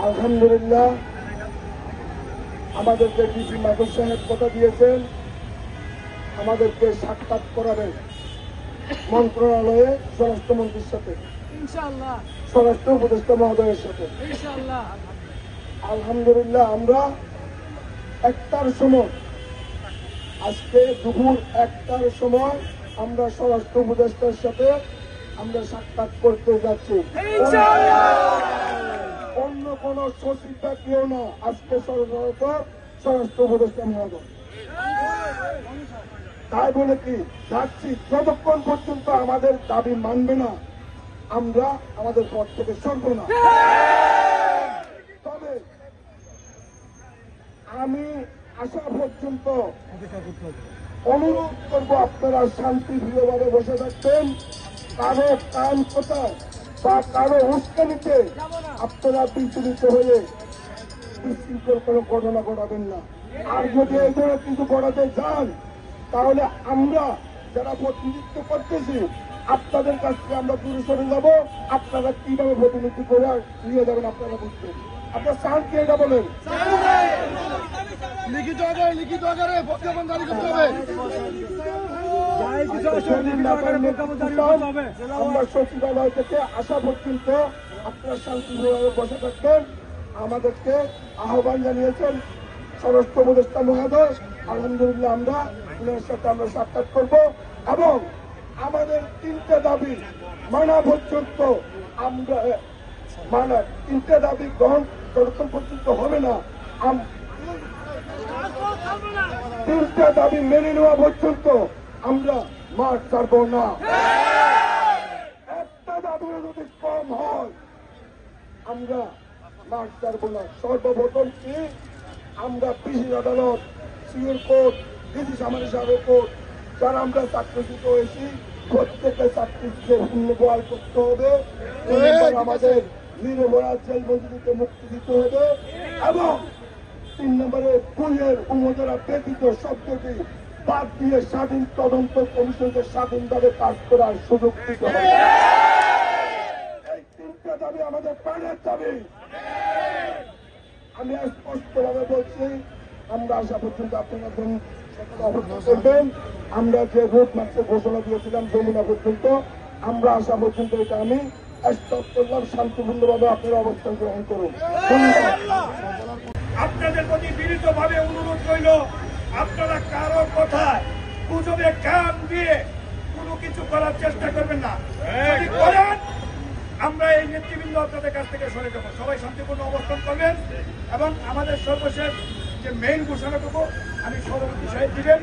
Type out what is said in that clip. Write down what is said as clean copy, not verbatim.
আলহামদুলিল্লাহ আমাদেরকে ডিসি মাহবুব সাহেব কথা দিয়েছেন, আমাদেরকে সাক্ষাৎ করাবেন মন্ত্রণালয়ে স্বরাষ্ট্রমন্ত্রীর সাথে, ইনশাআল্লাহ স্বরাষ্ট্র উপদেষ্টা মহোদয়ের সাথে। ইনশাআল্লাহ আলহামদুলিল্লাহ আমরা 1টার সময়, আজকে দুপুর 1টার সময় আমরা স্বরাষ্ট্র উপদেষ্টার সাথে আমরা সাক্ষাৎ করতে যাচ্ছি। অন্য কোন সচিব কেউ না, আজকে স্বরাষ্ট্র উপদেষ্টা মহোদয়। তাই বলে কি যাচ্ছি, যতক্ষণ পর্যন্ত আমাদের দাবি মানবে না আমরা আমাদের পথ থেকে সরব না। তবে আমি আসা পর্যন্ত অনুরোধ করবো আপনারা শান্তিপ্রিয়ভাবে বসে থাকবেন, কারো কান কোথায় বা কারো উস্কানিতে আপনারা বিচলিত হয়ে বিশৃঙ্খল কোনো ঘটনা ঘটাবেন না। আর যদি এই ধরনের কিছু ঘটাতে যান তাহলে আমরা যারা প্রতিনিধিত্ব করতেছি আপনাদের কাছ থেকে আমরা দূরে সরে যাব। আপনারা কিভাবে প্রতিনিধি করে নিয়ে যাবেন আপনারা বুঝবেন। আপনার চান কি এটা বলেন? লিখিত আকারে প্রজ্ঞাপন জারি করতে হবে। আমরা সচিবালয় থেকে আসা পর্যন্ত আপনারা শান্তিভাবে বসে থাকবেন। আমাদেরকে আহ্বান জানিয়েছেন স্বরাষ্ট্র উপদেষ্টা মহোদয়। আলহামদুলিল্লাহ আমরা ওনার সাথে আমরা সাক্ষাৎ করব এবং আমাদের 3টে দাবি মানা পর্যন্ত আমরা তিনটে দাবি গ্রহণ যতক্ষণ পর্যন্ত হবে না, 3টে দাবি মেনে নেওয়া পর্যন্ত আমরা মাঠ ছাড়ব না। একটা দাবিও যদি কম হয় আমরা মাঠ ছাড়ব না। সর্বপ্রথম কি আমরা পিসির আদালত, সিওর কোর্ট, ডিসি সামারি সাহেবের কোর্ট যারা আমরা চাকরিচ্যুত হয়েছি প্রত্যেকের চাকরিকে পুনর্বহাল করতে হবে। আমাদের নিরপরাধ জেলবন্দীকে মুক্তি দিতে হবে এবং 3 নম্বরে খুনের উন্মোচনা ব্যতীত শব্দটি বাদ দিয়ে স্বাধীন তদন্ত কমিশনকে স্বাধীনভাবে কাজ করার সুযোগ দিতে হবে। এই 3টে দাবি আমাদের প্রাণের দাবি। আমি স্পষ্টভাবে বলছি, আমরা আসা পর্যন্ত আপনারা অপেক্ষা করবেন। আমরা যে রুট ম্যাপে ঘোষণা দিয়েছিলাম যমুনা পর্যন্ত, আমরা আসা পর্যন্ত এটা আমি স্টপ করলাম। শান্তিপূর্ণভাবে আপনারা অবস্থান গ্রহণ করুন। আপনাদের প্রতি বিনীতভাবে অনুরোধ রইল, আপনারা কারো কথায় গুজবে কান দিয়ে কোনো কিছু করার চেষ্টা করবেন না। যদি করেন আমরা এই নেতৃবৃন্দ আপনাদের কাছ থেকে সরে যাব। সবাই শান্তিপূর্ণ অবস্থান করবেন এবং আমাদের সর্বশেষ যে মেইন ঘোষণাটুকু আমি সভাপতি সাহেব দিবেন।